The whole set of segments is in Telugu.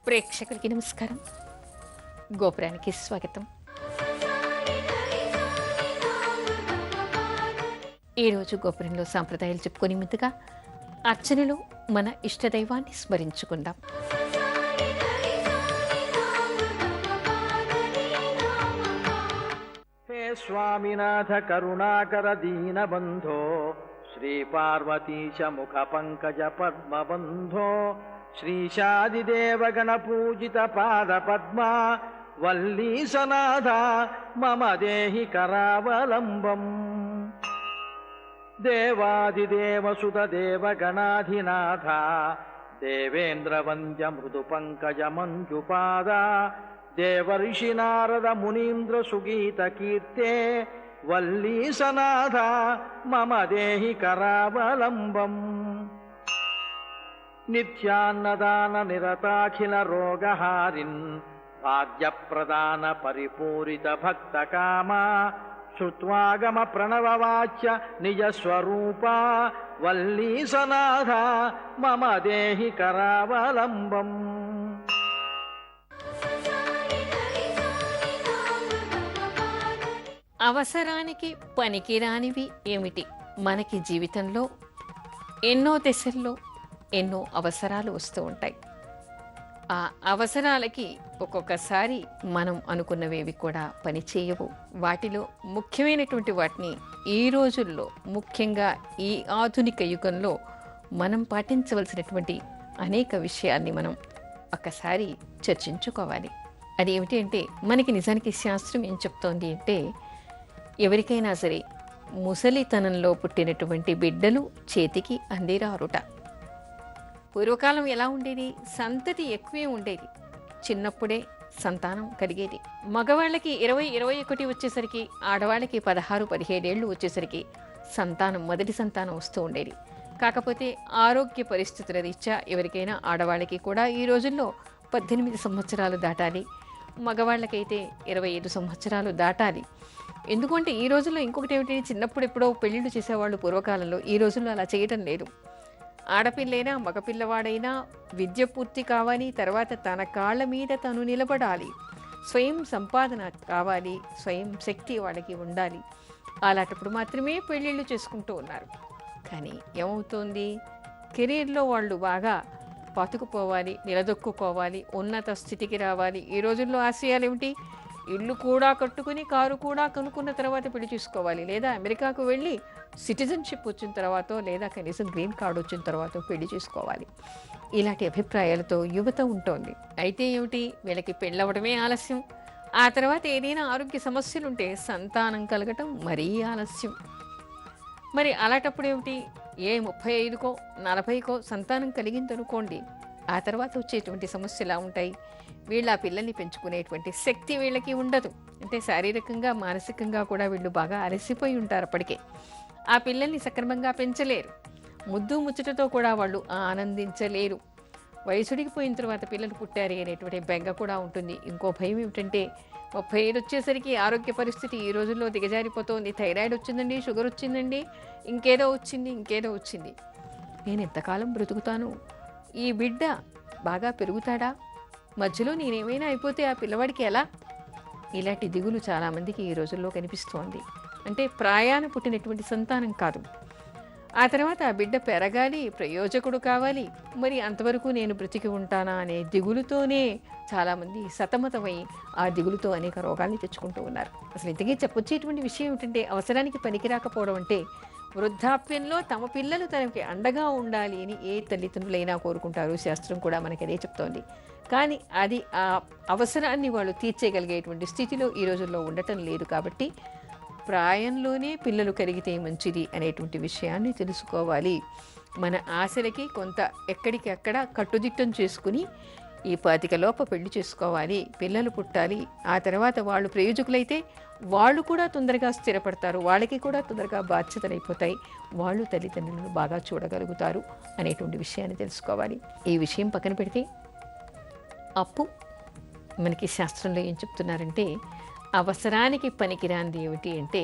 ప్రేక్షకులకి నమస్కారం. గోపురానికి స్వాగతం. ఈరోజు గోపురంలో సాంప్రదాయాలు చెప్పుకొని ముందుగా అర్చనలో మన ఇష్టదైవాన్ని స్మరించుకుందాం. హే స్వామినాథ కరుణాకర దీనబంధో శ్రీ పార్వతీశ ముఖ పంకజ పద్మబంధో శ్రీశాదిదేవగణ పూజిత పాద పద్మ వల్లీసనాథ మమ దేహి కరావలంబం. దేవాదిదేవసుత దేవగణాధినాథ దేవేంద్రవంద్య మృదు పంకజ మంజుపాద దేవర్షి నారద మునీంద్ర సుగీత కీర్తే వల్లీసనాథ మమ దేహి కరావలంబం. నిత్యాన్నదాన నిరతాఖిల రోగహారిన్ భాగ్యప్రదాన పరిపూరిత భక్తకామ శ్రుత్వాగమ ప్రణవవాచ్య నిజస్వరూప వల్లీసనాథ మమ దేహి కరావలంబం. అవసరానికి పనికిరానివి ఏమిటి? మనకి జీవితంలో ఎన్నో దశల్లో ఎన్నో అవసరాలు వస్తూ ఉంటాయి. ఆ అవసరాలకి ఒక్కొక్కసారి మనం అనుకున్నవేవి కూడా పనిచేయవు. వాటిలో ముఖ్యమైనటువంటి వాటిని ఈ రోజుల్లో, ముఖ్యంగా ఈ ఆధునిక యుగంలో మనం పాటించవలసినటువంటి అనేక విషయాల్ని మనం ఒక్కసారి చర్చించుకోవాలి. అదేమిటి అంటే, మనకి నిజానికి శాస్త్రం ఏం చెప్తోంది అంటే, ఎవరికైనా సరే ముసలితనంలో పుట్టినటువంటి బిడ్డలు చేతికి అందిరారుట. పూర్వకాలం ఎలా ఉండేది? సంతతి ఎక్కువే ఉండేది. చిన్నప్పుడే సంతానం కలిగేది. మగవాళ్ళకి 20-21 వచ్చేసరికి, ఆడవాళ్ళకి 16-17 ఏళ్ళు వచ్చేసరికి మొదటి సంతానం వస్తూ ఉండేది. కాకపోతే ఆరోగ్య పరిస్థితుల రీత్యా ఎవరికైనా ఆడవాళ్ళకి కూడా ఈ రోజుల్లో 18 సంవత్సరాలు దాటాలి, మగవాళ్ళకైతే 25 సంవత్సరాలు దాటాలి. ఎందుకంటే ఈ రోజుల్లో ఇంకొకటి ఏమిటి, చిన్నప్పుడు ఎప్పుడో పెళ్ళిళ్ళు చేసేవాళ్ళు పూర్వకాలంలో. ఈ రోజుల్లో అలా చేయటం లేదు. ఆడపిల్లైనా మగపిల్లవాడైనా విద్య పూర్తి కావాలి, తర్వాత తన కాళ్ళ మీద తను నిలబడాలి, స్వయం సంపాదన కావాలి, స్వయం శక్తి వాళ్ళకి ఉండాలి. అలాంటప్పుడు మాత్రమే పెళ్ళిళ్ళు చేసుకుంటూ ఉన్నారు. కానీ ఏమవుతోంది, కెరీర్లో వాళ్ళు బాగా పాతుకుపోవాలి, నిలదొక్కుకోవాలి, ఉన్నత స్థితికి రావాలి. ఈ రోజుల్లో ఆశయాలు ఏమిటి? ఇల్లు కూడా కట్టుకుని, కారు కూడా కొనుక్కున్న తర్వాత పెళ్లి చేసుకోవాలి, లేదా అమెరికాకు వెళ్ళి సిటిజన్షిప్ వచ్చిన తర్వాత, లేదా కనీసం గ్రీన్ కార్డు వచ్చిన తర్వాత పెళ్లి చేసుకోవాలి. ఇలాంటి అభిప్రాయాలతో యువత ఉంటుంది. అయితే ఏమిటి, వీళ్ళకి పెళ్ళవడమే ఆలస్యం. ఆ తర్వాత ఏదైనా ఆరోగ్య సమస్యలుంటే సంతానం కలగటం మరీ ఆలస్యం. మరి అలాంటప్పుడు ఏమిటి, ఏ 35కో 40కో సంతానం కలిగిందనుకోండి, ఆ తర్వాత వచ్చేటువంటి సమస్యలు ఎలా ఉంటాయి? వీళ్ళ ఆ పిల్లల్ని పెంచుకునేటువంటి శక్తి వీళ్ళకి ఉండదు. అంటే శారీరకంగా, మానసికంగా కూడా వీళ్ళు బాగా అలసిపోయి ఉంటారు. అప్పటికే ఆ పిల్లల్ని సక్రమంగా పెంచలేరు. ముద్దు ముచ్చటతో కూడా వాళ్ళు ఆనందించలేరు. వయసుడికి పోయిన తర్వాత పిల్లలు పుట్టారు అనేటువంటి బెంగ కూడా ఉంటుంది. ఇంకో భయం ఏమిటంటే, 35 వచ్చేసరికి ఆరోగ్య పరిస్థితి ఈ రోజుల్లో దిగజారిపోతుంది. థైరాయిడ్ వచ్చిందండి, షుగర్ వచ్చిందండి, ఇంకేదో వచ్చింది. నేను ఎంతకాలం బ్రతుకుతాను? ఈ బిడ్డ బాగా పెరుగుతాడా? మధ్యలో నేనేమైనా అయిపోతే ఆ పిల్లవాడికి ఎలా? ఇలాంటి దిగులు చాలామందికి ఈ రోజుల్లో కనిపిస్తోంది. అంటే ప్రాయాన పుట్టినటువంటి సంతానం కాదు, ఆ తర్వాత ఆ బిడ్డ పెరగాలి, ప్రయోజకుడు కావాలి, మరి అంతవరకు నేను బ్రతికి ఉంటానా అనే దిగులుతోనే చాలామంది సతమతమై ఆ దిగులుతో అనేక రోగాల్ని తెచ్చుకుంటూ ఉన్నారు. అసలు ఇంతకీ చెప్పొచ్చేటువంటి విషయం ఏమిటంటే, అవసరానికి పనికిరాకపోవడం అంటే, వృద్ధాప్యంలో తమ పిల్లలు తనకి అండగా ఉండాలి అని ఏ తల్లిదండ్రులైనా కోరుకుంటారు. శాస్త్రం కూడా మనకి అదే చెప్తోంది. కానీ అది ఆ అవసరాన్ని వాళ్ళు తీర్చేయగలిగేటువంటి స్థితిలో ఈ రోజుల్లో ఉండటం లేదు. కాబట్టి ప్రాయంలోనే పిల్లలు కలిగితే మంచిది అనేటువంటి విషయాన్ని తెలుసుకోవాలి. మన ఆశలకి కొంత ఎక్కడికి అక్కడ కట్టుదిట్టం చేసుకుని ఈ 25 లోపు పెళ్లి చేసుకోవాలి, పిల్లలు పుట్టాలి. ఆ తర్వాత వాళ్ళు ప్రయోజకులైతే వాళ్ళు కూడా తొందరగా స్థిరపడతారు, వాళ్ళకి కూడా తొందరగా బాధ్యతలు అయిపోతాయి, వాళ్ళు తల్లిదండ్రులను బాగా చూడగలుగుతారు అనేటువంటి విషయాన్ని తెలుసుకోవాలి. ఈ విషయం పక్కన పెడితే, అప్పు మనకి శాస్త్రంలో ఏం చెప్తున్నారంటే, అవసరానికి పనికిరానిది ఏమిటి అంటే,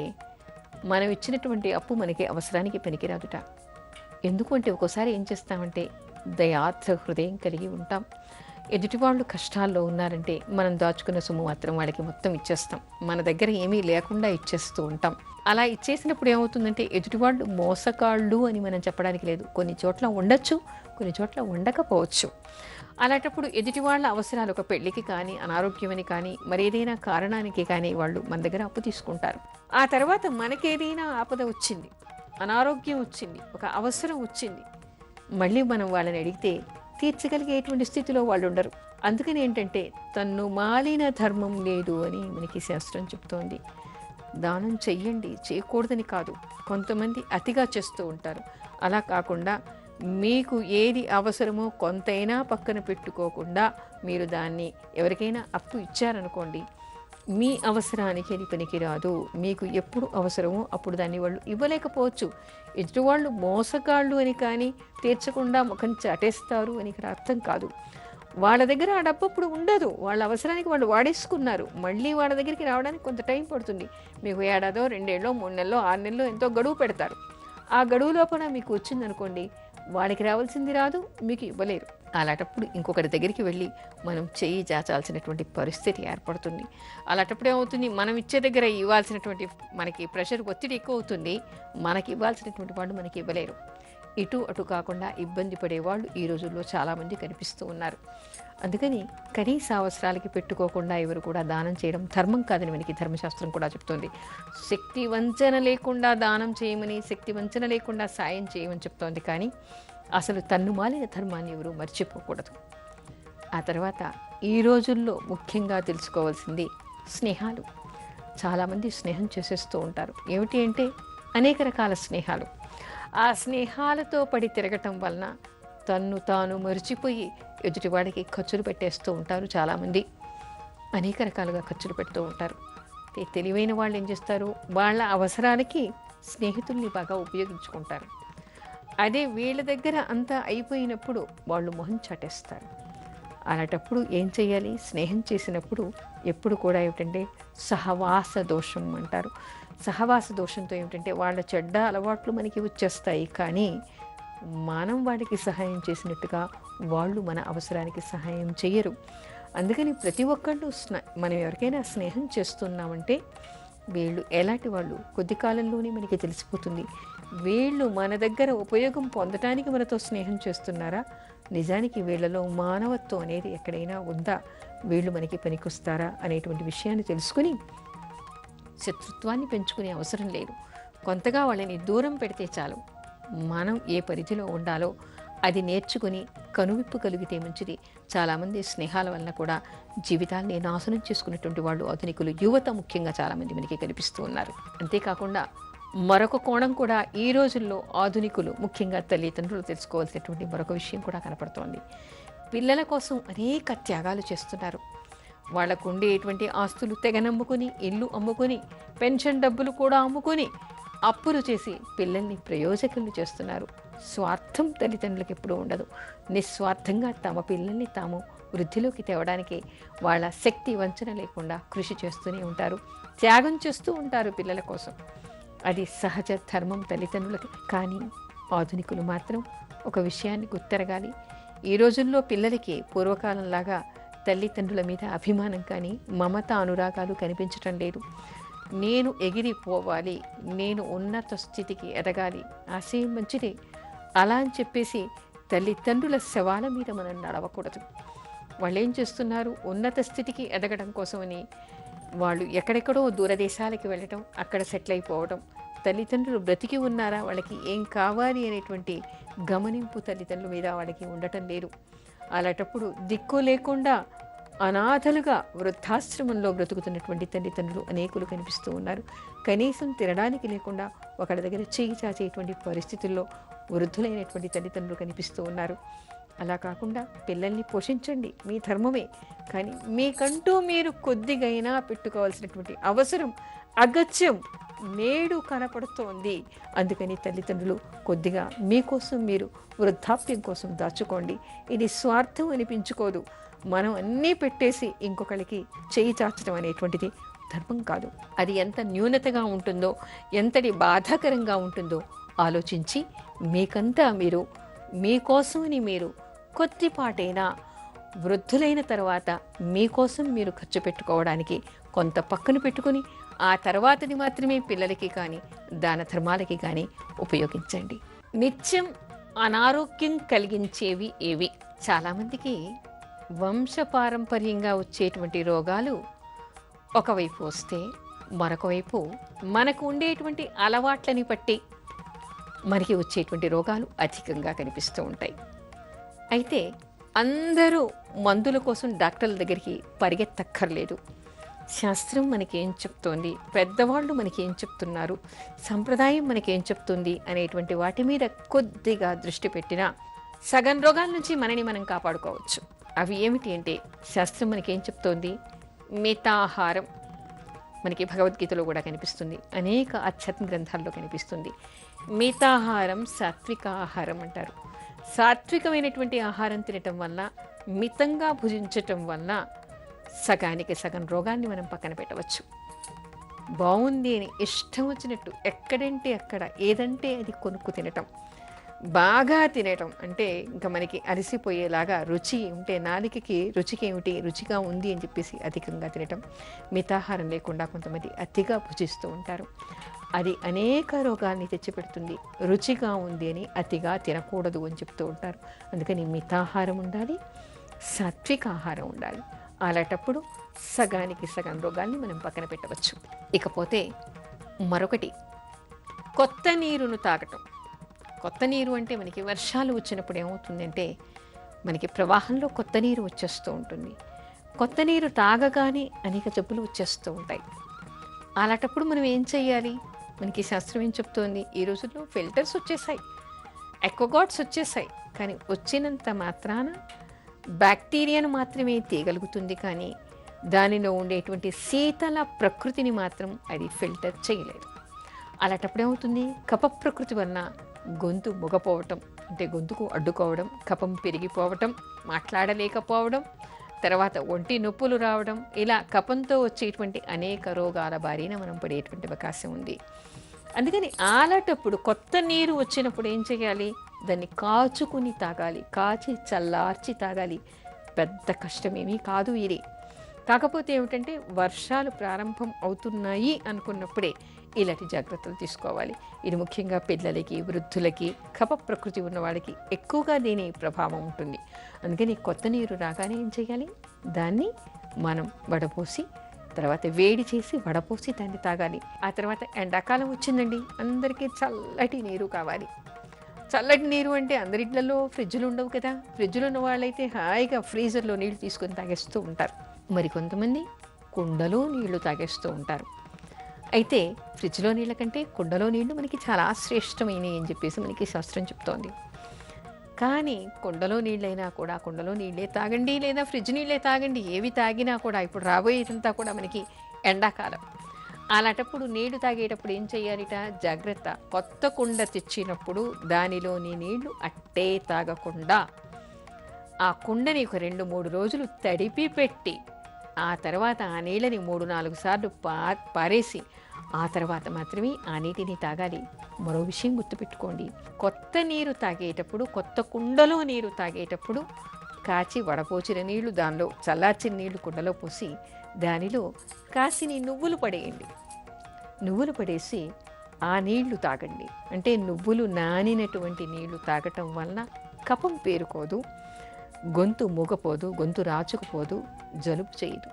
మనం ఇచ్చినటువంటి అప్పు మనకి అవసరానికి పనికిరాదుట. ఎందుకంటే ఒక్కోసారి ఏం చేస్తామంటే, దయార్థ హృదయం కలిగి ఉంటాం. ఎదుటివాళ్ళు కష్టాల్లో ఉన్నారంటే మనం దాచుకున్న సొమ్ము మాత్రం వాళ్ళకి మొత్తం ఇచ్చేస్తాం. మన దగ్గర ఏమీ లేకుండా ఇచ్చేస్తూ ఉంటాం. అలా ఇచ్చేసినప్పుడు ఏమవుతుందంటే ఎదుటివాళ్ళు మోసగాళ్ళు అని మనం చెప్పడానికి లేదు. కొన్ని చోట్ల ఉండొచ్చు, కొన్ని చోట్ల ఉండకపోవచ్చు. అలాంటప్పుడు ఎదుటి వాళ్ళ అవసరాలు, ఒక పెళ్ళికి కానీ, అనారోగ్యమని కానీ, మరేదైనా కారణానికి కానీ వాళ్ళు మన దగ్గర అప్పు తీసుకుంటారు. ఆ తర్వాత మనకేదైనా ఆపద వచ్చింది, అనారోగ్యం వచ్చింది, ఒక అవసరం వచ్చింది, మళ్ళీ మనం వాళ్ళని అడిగితే తీర్చగలిగేటువంటి స్థితిలో వాళ్ళు ఉండరు. అందుకని ఏంటంటే తన్ను మాలిన ధర్మం లేదు అని మనకి శాస్త్రం చెప్తోంది. దానం చెయ్యండి, చేయకూడదని కాదు. కొంతమంది అతిగా చేస్తూ ఉంటారు. అలా కాకుండా మీకు ఏది అవసరమో కొంతైనా పక్కన పెట్టుకోకుండా మీరు దాన్ని ఎవరికైనా అప్పు ఇచ్చారనుకోండి, మీ అవసరానికి అది పనికిరాదు. మీకు ఎప్పుడు అవసరమో అప్పుడు దాన్ని వాళ్ళు ఇవ్వలేకపోవచ్చు. ఎదుటివాళ్ళు మోసగాళ్ళు అని కానీ, తీర్చకుండా ముఖం చాటేస్తారు అని ఇక్కడ అర్థం కాదు. వాళ్ళ దగ్గర ఆ డబ్బు అప్పుడు ఉండదు. వాళ్ళ అవసరానికి వాళ్ళు వాడేసుకున్నారు. మళ్ళీ వాళ్ళ దగ్గరికి రావడానికి కొంత టైం పడుతుంది. మీకు ఏడాదో, 2 ఏళ్ళో, 3 నెలలో, 6 నెలలో ఎంతో గడువు పెడతారు. ఆ గడువు లోపల మీకు వచ్చిందనుకోండి, వాళ్ళకి రావాల్సింది రాదు, మీకు ఇవ్వలేరు. అలాంటప్పుడు ఇంకొకరి దగ్గరికి వెళ్ళి మనం చెయ్యి జాచాల్సినటువంటి పరిస్థితి ఏర్పడుతుంది. అలాంటప్పుడు ఏమవుతుంది, మనం ఇచ్చే దగ్గర ఇవ్వాల్సినటువంటి మనకి ప్రెషర్, ఒత్తిడి ఎక్కువ అవుతుంది. మనకి ఇవ్వాల్సినటువంటి వాళ్ళు మనకి ఇవ్వలేరు. ఇటు అటు కాకుండా ఇబ్బంది పడేవాళ్ళు ఈ రోజుల్లో చాలామంది కనిపిస్తూ ఉన్నారు. అందుకని కనీస అవసరాలకి పెట్టుకోకుండా ఎవరు కూడా దానం చేయడం ధర్మం కాదని మనకి ధర్మశాస్త్రం కూడా చెప్తోంది. శక్తి వంచన లేకుండా దానం చేయమని, శక్తి వంచన లేకుండా సాయం చేయమని చెప్తోంది. కానీ అసలు తన్నుమాలిన ధర్మాన్ని ఎవరు మర్చిపోకూడదు. ఆ తర్వాత ఈ రోజుల్లో ముఖ్యంగా తెలుసుకోవాల్సింది స్నేహాలు. చాలామంది స్నేహం చేసేస్తూ ఉంటారు. ఏమిటి అంటే అనేక రకాల స్నేహాలు. ఆ స్నేహాలతో పడి తిరగటం వలన తన్ను తాను మరిచిపోయి ఎదుటివాడికి ఖర్చులు పెట్టేస్తూ ఉంటారు. చాలామంది అనేక రకాలుగా ఖర్చులు పెడుతూ ఉంటారు. తెలివైన వాళ్ళు ఏం చేస్తారు, వాళ్ళ అవసరాలకి స్నేహితుల్ని బాగా ఉపయోగించుకుంటారు. అదే వీళ్ళ దగ్గర అంతా అయిపోయినప్పుడు వాళ్ళు మొహం చాటేస్తారు. అలాంటప్పుడు ఏం చేయాలి, స్నేహం చేసినప్పుడు ఎప్పుడు కూడా ఏమిటంటే సహవాస దోషం అంటారు. సహవాస దోషంతో ఏమిటంటే వాళ్ళ చెడ్డ అలవాట్లు మనకి వచ్చేస్తాయి. కానీ మనం వాడికి సహాయం చేసినట్టుగా వాళ్ళు మన అవసరానికి సహాయం చేయరు. అందుకని ప్రతి ఒక్కళ్ళు మనం ఎవరికైనా స్నేహం చేస్తున్నామంటే వీళ్ళు ఎలాంటి వాళ్ళు కొద్ది కాలంలోనే మనకి తెలిసిపోతుంది. వీళ్ళు మన దగ్గర ఉపయోగం పొందటానికి మనతో స్నేహం చేస్తున్నారా, నిజానికి వీళ్ళలో మానవత్వం అనేది ఎక్కడైనా ఉందా, వీళ్ళు మనకి పనికొస్తారా అనేటువంటి విషయాన్ని తెలుసుకుని శత్రుత్వాన్ని పెంచుకునే అవసరం లేదు. కొంతగా వాళ్ళని దూరం పెడితే చాలు. మనం ఏ పరిధిలో ఉండాలో అది నేర్చుకుని కనువిప్పు కలిగితే మంచిది. చాలామంది స్నేహాల వలన కూడా జీవితాన్ని నాశనం చేసుకున్నటువంటి వాళ్ళు ఆధునికులు, యువత ముఖ్యంగా చాలామంది మనకి కనిపిస్తూ ఉన్నారు. అంతేకాకుండా మరొక కోణం కూడా ఈ రోజుల్లో ఆధునికులు, ముఖ్యంగా తల్లిదండ్రులు తెలుసుకోవాల్సినటువంటి మరొక విషయం కూడా కనపడుతోంది. పిల్లల కోసం అనేక త్యాగాలు చేస్తున్నారు. వాళ్లకు ఉండేటువంటి ఆస్తులు తెగనమ్ముకొని, ఇల్లు అమ్ముకొని, పెన్షన్ డబ్బులు కూడా అమ్ముకొని, అప్పులు చేసి పిల్లల్ని ప్రయోజకులు చేస్తున్నారు. స్వార్థం తల్లిదండ్రులకు ఎప్పుడూ ఉండదు. నిస్వార్థంగా తమ పిల్లల్ని తాము వృద్ధిలోకి తేవడానికి వాళ్ళ శక్తి వంచన లేకుండా కృషి చేస్తూనే ఉంటారు, త్యాగం చేస్తూ ఉంటారు పిల్లల కోసం. అది సహజ ధర్మం తల్లిదండ్రులకి. కానీ ఆధునికులు మాత్రం ఒక విషయాన్ని గుర్తెరగాలి. ఈ రోజుల్లో పిల్లలకి పూర్వకాలంలాగా తల్లిదండ్రుల మీద అభిమానం కానీ, మమత అనురాగాలు కనిపించటం లేదు. నేను ఎగిరిపోవాలి, నేను ఉన్నత స్థితికి ఎదగాలి, ఆశయం మంచిదే, అలా అని చెప్పేసి తల్లిదండ్రుల శవాల మీద మనం నడవకూడదు. వాళ్ళు ఏం చేస్తున్నారు, ఉన్నత స్థితికి ఎదగడం కోసమని వాళ్ళు ఎక్కడెక్కడో దూరదేశాలకి వెళ్ళటం, అక్కడ సెటిల్ అయిపోవడం. తల్లిదండ్రులు బ్రతికి ఉన్నారా, వాళ్ళకి ఏం కావాలి అనేటువంటి గమనింపు తల్లిదండ్రుల మీద వాళ్ళకి ఉండటం లేదు. అలాంటప్పుడు దిక్కు లేకుండా అనాథలుగా వృద్ధాశ్రమంలో బ్రతుకుతున్నటువంటి తల్లిదండ్రులు అనేకులు కనిపిస్తూ ఉన్నారు. కనీసం తినడానికి లేకుండా ఒకళ్ళ దగ్గర చేయి చాచేటువంటి పరిస్థితుల్లో వృద్ధులైనటువంటి తల్లిదండ్రులు కనిపిస్తూ ఉన్నారు. అలా కాకుండా పిల్లల్ని పోషించండి, మీ ధర్మమే. కానీ మీకంటూ మీరు కొద్దిగైనా పెట్టుకోవాల్సినటువంటి అవసరం, అగత్యం నేడు కనపడుతోంది. అందుకని తల్లిదండ్రులు కొద్దిగా మీకోసం మీరు వృద్ధాప్యం కోసం దాచుకోండి. ఇది స్వార్థం అనిపించుకోదు. మనం అన్నీ పెట్టేసి ఇంకొకరికి చేయి చాచడం అనేటువంటిది ధర్మం కాదు. అది ఎంత న్యూనతగా ఉంటుందో, ఎంతటి బాధాకరంగా ఉంటుందో ఆలోచించి మీకంతా మీరు మీకోసమని మీరు కొద్దిపాటైనా వృద్ధులైన తర్వాత మీకోసం మీరు ఖర్చు పెట్టుకోవడానికి కొంత పక్కన పెట్టుకొని ఆ తర్వాతది మాత్రమే పిల్లలకి కానీ దాన ధర్మాలకి కానీ ఉపయోగించండి. నిత్యం అనారోగ్యం కలిగించేవి ఏవి? చాలామందికి వంశపారంపర్యంగా వచ్చేటువంటి రోగాలు ఒకవైపు వస్తే మరొక వైపు మనకు ఉండేటువంటి అలవాట్లని బట్టి మనకి వచ్చేటువంటి రోగాలు అధికంగా కనిపిస్తూ ఉంటాయి. అయితే అందరూ మందుల కోసం డాక్టర్ల దగ్గరికి పరిగెత్తక్కర్లేదు. శాస్త్రం మనకేం చెప్తోంది, పెద్దవాళ్ళు మనకేం చెప్తున్నారు, సంప్రదాయం మనకేం చెప్తుంది అనేటువంటి వాటి మీద కొద్దిగా దృష్టి పెట్టినా సగం రోగాల నుంచి మనని మనం కాపాడుకోవచ్చు. అవి ఏమిటి అంటే, శాస్త్రం మనకేం చెప్తోంది? మితాహారం. మనకి భగవద్గీతలో కూడా కనిపిస్తుంది, అనేక ఆధ్యాత్మిక గ్రంథాల్లో కనిపిస్తుంది. మితాహారం సాత్విక ఆహారం అంటారు. సాత్వికమైనటువంటి ఆహారం తినటం వల్ల, మితంగా భుజించటం వల్ల సగానికి సగం రోగాన్ని మనం పక్కన పెట్టవచ్చు. బాగుంది అని ఇష్టం వచ్చినట్టు ఎక్కడంటే అక్కడ ఏదంటే అది కొనుక్కు తినటం, బాగా తినటం అంటే ఇంకా మనకి అలసిపోయేలాగా రుచి ఉంటే నాలుకకి రుచికి ఏమిటి రుచిగా ఉంది అని చెప్పేసి అధికంగా తినటం, మితాహారం లేకుండా కొంతమంది అతిగా భుజిస్తూ ఉంటారు. అది అనేక రోగాల్ని తెచ్చిపెడుతుంది. రుచిగా ఉంది అని అతిగా తినకూడదు అని చెప్తూ ఉంటారు. అందుకని మితాహారం ఉండాలి, సాత్విక ఆహారం ఉండాలి. అలాంటప్పుడు సగానికి సగం రోగాల్ని మనం పక్కన పెట్టవచ్చు. ఇకపోతే మరొకటి, కొత్త నీరును తాగటం. కొత్త నీరు అంటే మనకి వర్షాలు వచ్చినప్పుడు ఏమవుతుందంటే మనకి ప్రవాహంలో కొత్త నీరు వచ్చేస్తూ ఉంటుంది. కొత్త నీరు తాగగానే అనేక జబ్బులు వచ్చేస్తూ ఉంటాయి. అలాంటప్పుడు మనం ఏం చేయాలి? మనకి శాస్త్రం ఏం చెప్తోంది? ఈ రోజుల్లో ఫిల్టర్స్ వచ్చేసాయి, ఎక్వగార్డ్స్ వచ్చేసాయి. కానీ వచ్చినంత మాత్రాన బ్యాక్టీరియాను మాత్రమే తీయగలుగుతుంది, కానీ దానిలో ఉండేటువంటి శీతల ప్రకృతిని మాత్రం అది ఫిల్టర్ చేయలేదు. అలాంటప్పుడు ఏమవుతుంది? కఫ ప్రకృతి వలన గొంతు మొగపోవటం, అంటే గొంతుకు అడ్డుకోవడం, కఫం పెరిగిపోవటం, మాట్లాడలేకపోవడం, తర్వాత ఒంటి నొప్పులు రావడం, ఇలా కఫంతో వచ్చేటువంటి అనేక రోగాల బారిన మనం పడేటువంటి అవకాశం ఉంది. అందుకని అలాంటప్పుడు కొత్త నీరు వచ్చినప్పుడు ఏం చేయాలి? దాన్ని కాచుకుని తాగాలి, కాచి చల్లార్చి తాగాలి. పెద్ద కష్టమేమీ కాదు ఇది. కాకపోతే ఏమిటంటే వర్షాలు ప్రారంభం అవుతున్నాయి అనుకున్నప్పుడే ఇలాంటి జాగ్రత్తలు తీసుకోవాలి. ఇది ముఖ్యంగా పిల్లలకి, వృద్ధులకి, కఫ ప్రకృతి ఉన్న వాళ్ళకి ఎక్కువగా దీని ప్రభావం ఉంటుంది. అందుకని కొత్త నీరు రాగానే ఏం చేయాలి? దాన్ని మనం వడపోసి, తర్వాత వేడి చేసి వడపోసి దాన్ని తాగాలి. ఆ తర్వాత ఎండాకాలం వచ్చిందండి, అందరికీ చల్లటి నీరు కావాలి. చల్లటి నీరు అంటే అందరిళ్లలో ఫ్రిడ్జ్లు ఉండవు కదా. ఫ్రిడ్జ్లు ఉన్న వాళ్ళైతే హాయిగా ఫ్రీజర్లో నీళ్లు తీసుకొని తాగేస్తూ ఉంటారు. మరి కొంతమంది కుండలో నీళ్లు తాగేస్తూ ఉంటారు. అయితే ఫ్రిడ్జ్లో నీళ్ళ కంటే కుండలో నీళ్లు మనకి చాలా శ్రేష్టమైనవి అని చెప్పేసి మనకి శాస్త్రం చెప్తోంది. కానీ కుండలో నీళ్ళైనా కూడా కుండలో నీళ్ళే తాగండి, లేదా ఫ్రిడ్జ్ నీళ్ళే తాగండి. ఏవి తాగినా కూడా ఇప్పుడు రాబోయేదంతా కూడా మనకి ఎండాకాలం. అలాంటప్పుడు నీళ్లు తాగేటప్పుడు ఏం చేయాలిట? జాగ్రత్త. కొత్త కుండ తెచ్చినప్పుడు దానిలోని నీళ్లు అట్టే తాగకుండా ఆ కుండని ఒక 2-3 రోజులు తడిపి పెట్టి, ఆ తర్వాత ఆ నీళ్ళని 3-4 సార్లు పారేసి ఆ తర్వాత మాత్రమే ఆ నీటిని తాగాలి. మరో విషయం గుర్తుపెట్టుకోండి, కొత్త నీరు తాగేటప్పుడు, కొత్త కుండలో నీరు తాగేటప్పుడు కాచి వడపోచిన నీళ్లు, దానిలో చల్లార్చిన నీళ్లు కుండలో పోసి దానిలో కాసిని నువ్వులు పడేయండి. నువ్వులు పడేసి ఆ నీళ్లు తాగండి. అంటే నువ్వులు నానినటువంటి నీళ్లు తాగటం వలన కఫం పేరుకోదు, గొంతు మూగపోదు, గొంతు రాచుకుపోదు, జలుబు చేయదు.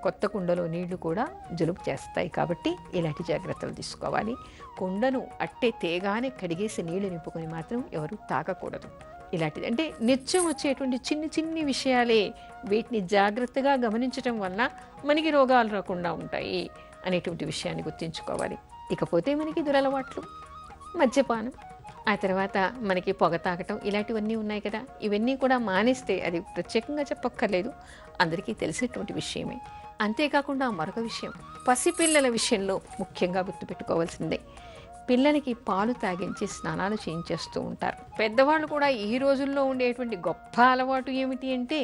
కొత్త కుండలో నీళ్లు కూడా జలుబు చేస్తాయి. కాబట్టి ఇలాంటి జాగ్రత్తలు తీసుకోవాలి. కుండను అట్టే తేగానే కడిగేసి నీళ్లు నింపుకొని మాత్రం ఎవరు తాగకూడదు. ఇలాంటిది అంటే నిత్యం వచ్చేటువంటి చిన్ని విషయాలే, వీటిని జాగ్రత్తగా గమనించడం వల్ల మనకి రోగాలు రాకుండా ఉంటాయి అనేటువంటి విషయాన్ని గుర్తుంచుకోవాలి. ఇకపోతే మనకి దురలవాట్లు, మద్యపానం, ఆ తర్వాత మనకి పొగ తాగటం, ఇలాంటివన్నీ ఉన్నాయి కదా. ఇవన్నీ కూడా మానేస్తే, అది ప్రత్యేకంగా చెప్పక్కర్లేదు, అందరికీ తెలిసేటువంటి విషయమే. అంతేకాకుండా మరొక విషయం, పసిపిల్లల విషయంలో ముఖ్యంగా గుర్తుపెట్టుకోవాల్సిందే. పిల్లలకి పాలు తాగించి స్నానాలు చేయించేస్తూ ఉంటారు. పెద్దవాళ్ళు కూడా ఈ రోజుల్లో ఉండేటువంటి గొప్ప అలవాటు ఏమిటి అంటే,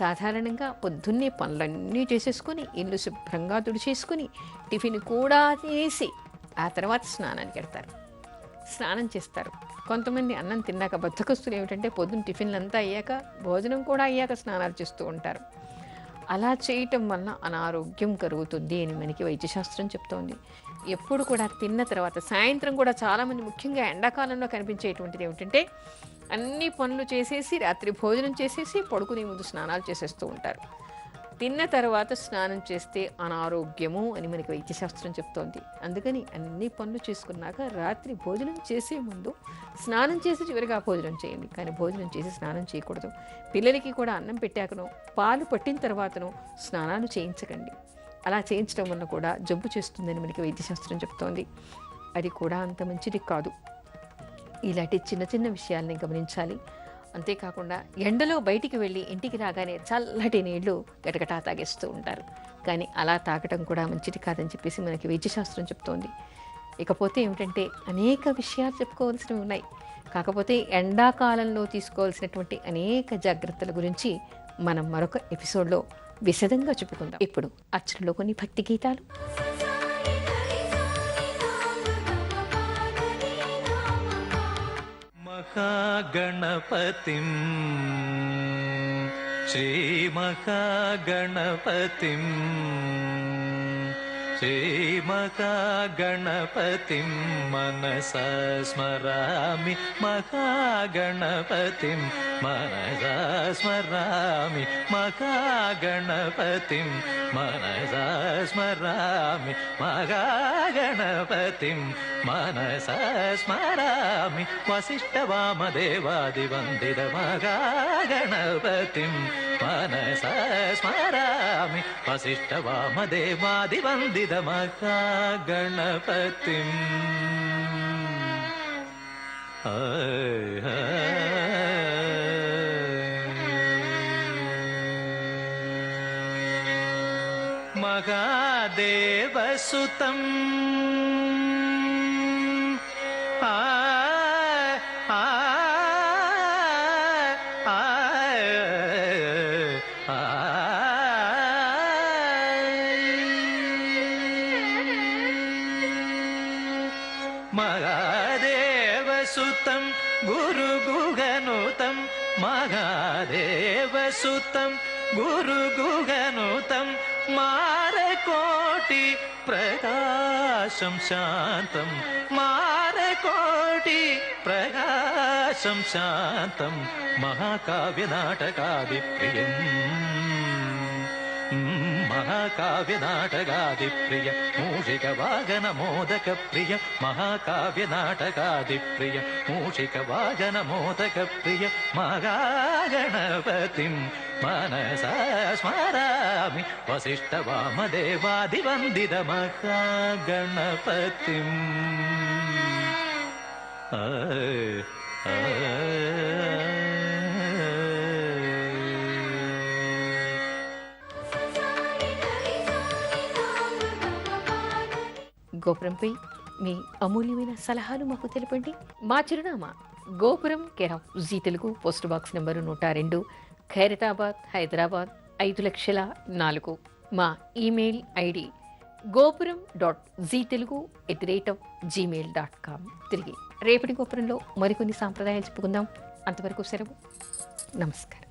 సాధారణంగా పొద్దున్నే పనులన్నీ చేసేసుకొని, ఇల్లు శుభ్రంగా తుడిచేసుకొని, టిఫిన్ కూడా చేసి ఆ తర్వాత స్నానానికి వెళ్తారు. స్నానం చేస్తారు. కొంతమంది అన్నం తిన్నాక బద్ధకస్తులు ఏమిటంటే పొద్దున్న టిఫిన్లు అంతా అయ్యాక భోజనం కూడా అయ్యాక స్నానాలు చేస్తూ ఉంటారు. అలా చేయటం వలన అనారోగ్యం కలుగుతుంది అని మనకి వైద్యశాస్త్రం చెప్తోంది. ఎప్పుడు కూడా తిన్న తర్వాత సాయంత్రం కూడా చాలామంది ముఖ్యంగా ఎండాకాలంలో కనిపించేటువంటిది ఏమిటంటే అన్ని పనులు చేసేసి రాత్రి భోజనం చేసేసి పడుకునే ముందు స్నానాలు చేసేస్తూ ఉంటారు. తిన్న తర్వాత స్నానం చేస్తే అనారోగ్యము అని మనకి వైద్యశాస్త్రం చెప్తోంది. అందుకని అన్ని పనులు చేసుకున్నాక రాత్రి భోజనం చేసే ముందు స్నానం చేసి చివరిగా భోజనం చేయండి, కానీ భోజనం చేసి స్నానం చేయకూడదు. పిల్లలకి కూడా అన్నం పెట్టాకనో పాలు పట్టిన తర్వాతనో స్నానాలు చేయించకండి. అలా చేయించడం వల్ల కూడా జబ్బు చేస్తుందని మనకి వైద్యశాస్త్రం చెప్తోంది. అది కూడా అంత మంచిది కాదు. ఇలాంటి చిన్న చిన్న విషయాల్ని గమనించాలి. అంతేకాకుండా ఎండలో బయటికి వెళ్ళి ఇంటికి రాగానే చల్లటి నీళ్లు గటగటా తాగేస్తూ ఉంటారు. కానీ అలా తాగటం కూడా మంచిది కాదని చెప్పేసి మనకి వైద్యశాస్త్రం చెప్తోంది. ఇకపోతే ఏమిటంటే అనేక విషయాలు చెప్పుకోవాల్సినవి ఉన్నాయి. కాకపోతే ఎండాకాలంలో తీసుకోవాల్సినటువంటి అనేక జాగ్రత్తల గురించి మనం మరొక ఎపిసోడ్లో విశదంగా చెప్పుకుందాం. ఇప్పుడు అర్చనలో కొన్ని భక్తి గీతాలు. మహాగణపతిం శ్రీమహాగణపతిం శ్రీమహాగణపతిం మనసా స్మరామి మహాగణపతిం మనసా స్మరామి మహాగణపతిం మనసా స్మరామి మహాగణపతిం మనసా స్మరామి వసిష్ఠవామదేవాదివందిత మహాగణపతిం మనసా స్మరామి వసిష్ఠవామదేవాదివందిత మహాగణపతిం మహాదేవసుతం మహాదేవసుతం గురుగుగనుతం మహాదేవసుతం గురుగుగనుతం మారకోటి ప్రకాశం శాంతం మారకోటి ప్రకాశం శాంతం మహాకావ్యనాటకాదిప్రియం మహాకావ్యనాటకాదిప్రియ మూషిక వాగన మోదక ప్రియ మహాకావ్యనాటకాదిప్రియ మూషిక వాగన మోదక ప్రియ మహాగణపతిం మనసా స్మరామి వసిష్ఠవామదేవాదివందిత మహాగణపతిం గోపురంపై మీ అమూల్యమైన సలహాలు మాకు తెలపండి. మా చిరునామా Gopuram care of Zee Telugu, post box number 102, Khairatabad, Hyderabad 5,04,000. మా ఈమెయిల్ ఐడి gopuram.ztelugu@gmail.com. తిరిగి రేపటి గోపురంలో మరికొన్ని సాంప్రదాయాలు చెప్పుకుందాం. అంతవరకు సెలవు. నమస్కారం.